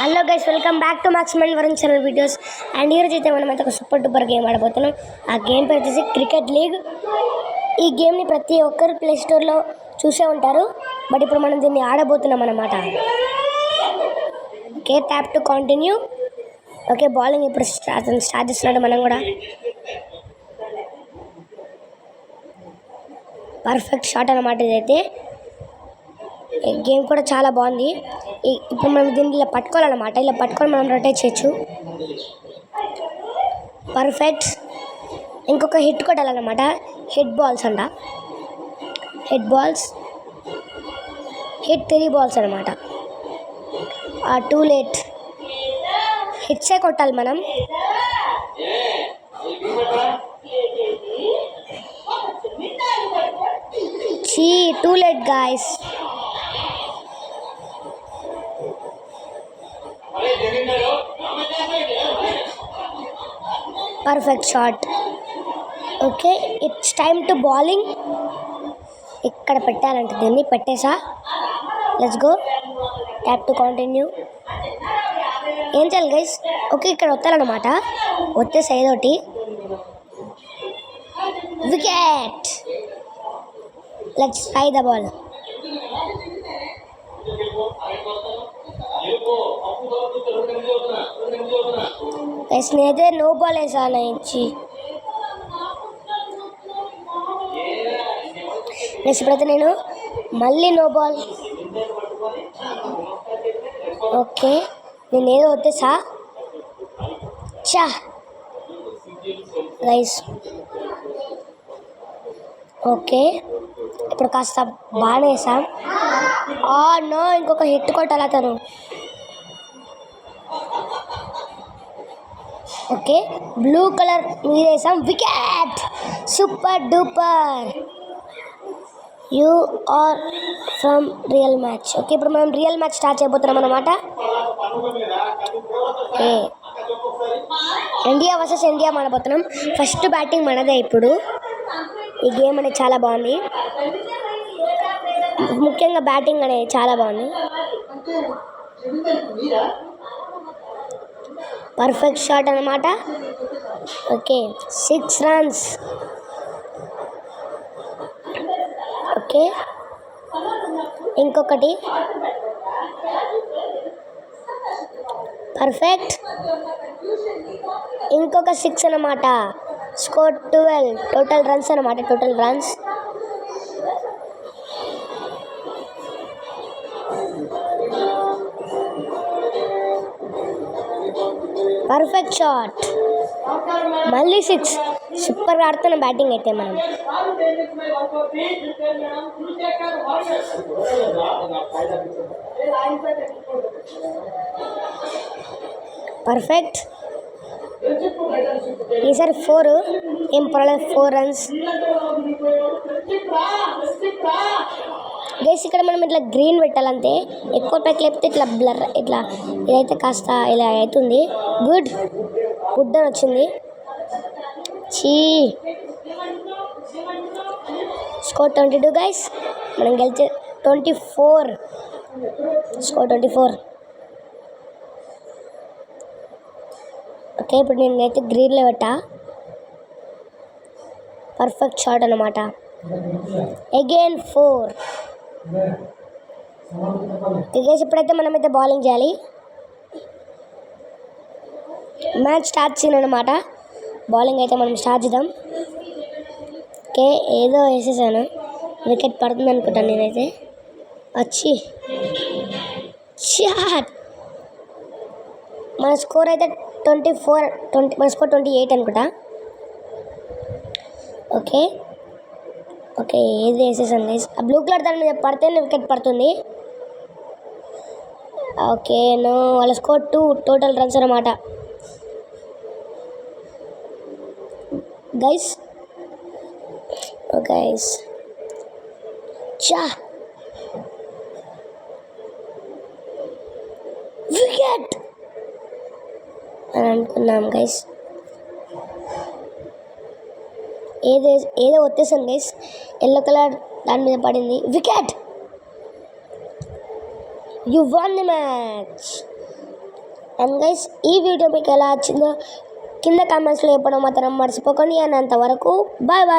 Hello guys, welcome back to maximum Varun channel videos. And ఈరోజు అయితే మనం అయితే ఒక సూపర్ డూపర్ గేమ్ ఆడబోతున్నాం. ఆ గేమ్ పేరు వచ్చేసి క్రికెట్ లీగ్. ఈ గేమ్ని ప్రతి ఒక్కరు ప్లే స్టోర్లో చూసే ఉంటారు, బట్ ఇప్పుడు మనం దీన్ని ఆడబోతున్నాం అన్నమాట. Okay, tap to continue. Okay, bowling ఇప్పుడు స్టార్ట్ చేస్తున్నాడు. మనం కూడా పర్ఫెక్ట్ షాట్ అన్నమాట. ఇదైతే గేమ్ కూడా చాలా బాగుంది. ఇప్పుడు మనం దీన్ని ఇలా పట్టుకోవాలన్నమాట. ఇలా పట్టుకొని మనం రొటేట్ చేయొచ్చు. పర్ఫెక్ట్. ఇంకొక హిట్ కొట్టాలన్నమాట. హెడ్ బాల్స్ అంట. హెడ్ బాల్స్, హిట్ 3 balls అనమాట. Too late. హిట్సే కొట్టాలి మనం. Too late guys. Perfect shot. Okay, it's time to bowling. ఇక్కడ పెట్టాలంటే దీన్ని పెట్టేసా. Let's go. Tap to continue. ఏం చేయాలి గైస్? ఓకే, ఇక్కడ వస్తాలన్నమాట. వచ్చేసి ఏదోటి wicket. Let's try the ball. Guys, నేనైతే నో బాల్ వేసాను ఇచ్చి. నెక్స్ట్ ఇప్పుడైతే నేను మళ్ళీ నో బాల్. ఓకే, నేను ఏదో వచ్చేసా. చా గైస్. ఓకే, ఇప్పుడు కాస్త బాగానే వేసాం. నో, ఇంకొక హిట్ కొట్టాలి అతను. ఓకే, బ్లూ కలర్ మీద వేసాం. Wicket. Super duper. You are from real match. Okay, ఇప్పుడు మనం రియల్ మ్యాచ్ స్టార్ట్ చేయబోతున్నాం అన్నమాట. ఓకే, ఇండియా వర్సెస్ ఇండియా ఆడబోతున్నాం. ఫస్ట్ బ్యాటింగ్ మనదే. ఇప్పుడు ఈ గేమ్ అనేది చాలా బాగుంది. ముఖ్యంగా బ్యాటింగ్ అనేది చాలా బాగుంది. పర్ఫెక్ట్ షాట్ అన్నమాట. Okay, 6 runs. ఓకే, ఇంకొకటి. పర్ఫెక్ట్. ఇంకొక 6 అన్నమాట. స్కోర్ 12. టోటల్ రన్స్ అన్నమాట. Total runs. Perfect shot. మళ్ళీ 6. సూపర్గా ఆడుతున్నాం బ్యాటింగ్ అయితే మనం. పర్ఫెక్ట్. ఈసారి 4. ఏం పర్వాలేదు, 4 runs. గైస్, ఇక్కడ మనం ఇట్లా గ్రీన్ పెట్టాలంటే, ఎక్కువ పైకి లేకపోతే ఇట్లా బ్లర్, ఇట్లా ఇదైతే కాస్త ఇలా అవుతుంది. గుడ్ అని వచ్చింది. Score 22 guys. మనం గెలిచే 24. స్కోర్ 24. ఓకే, ఇప్పుడు నేనైతే గ్రీన్లో పెట్టా. పర్ఫెక్ట్ షాట్ అన్నమాట. అగైన్ 4. గైస్, ఇప్పుడైతే మనమైతే బౌలింగ్ చేయాలి. మ్యాచ్ స్టార్ట్ చేయను అనమాట. బౌలింగ్ అయితే మనం స్టార్ట్ చేద్దాం. ఓకే, ఏదో వేసేసాను. వికెట్ పడుతుంది అనుకుంటాను నేనైతే. వచ్చి షాట్. మన స్కోర్ అయితే 24. మన స్కోర్ 28 అనుకుంటా. ఓకే ఓకే, ఏది వేసేసాను గైస్. ఆ బ్లూ కలర్ దాని మీద పడితే వికెట్ పడుతుంది. Okay, no. వాళ్ళ స్కోర్ 2. టోటల్ రన్స్ అన్నమాట. గైస్ గైస్ వికెట్ అని అనుకున్నాం గైస్. ఏదో వచ్చేసాను గైస్. ఎల్లో కలర్ దాని మీద పడింది. Wicket. You won the match. And guys ఈ వీడియో మీకు ఎలా వచ్చిందో కింద కామెంట్స్లో చెప్పడం మాత్రం మర్చిపోకండి. అంతవరకు బాయ్ బాయ్.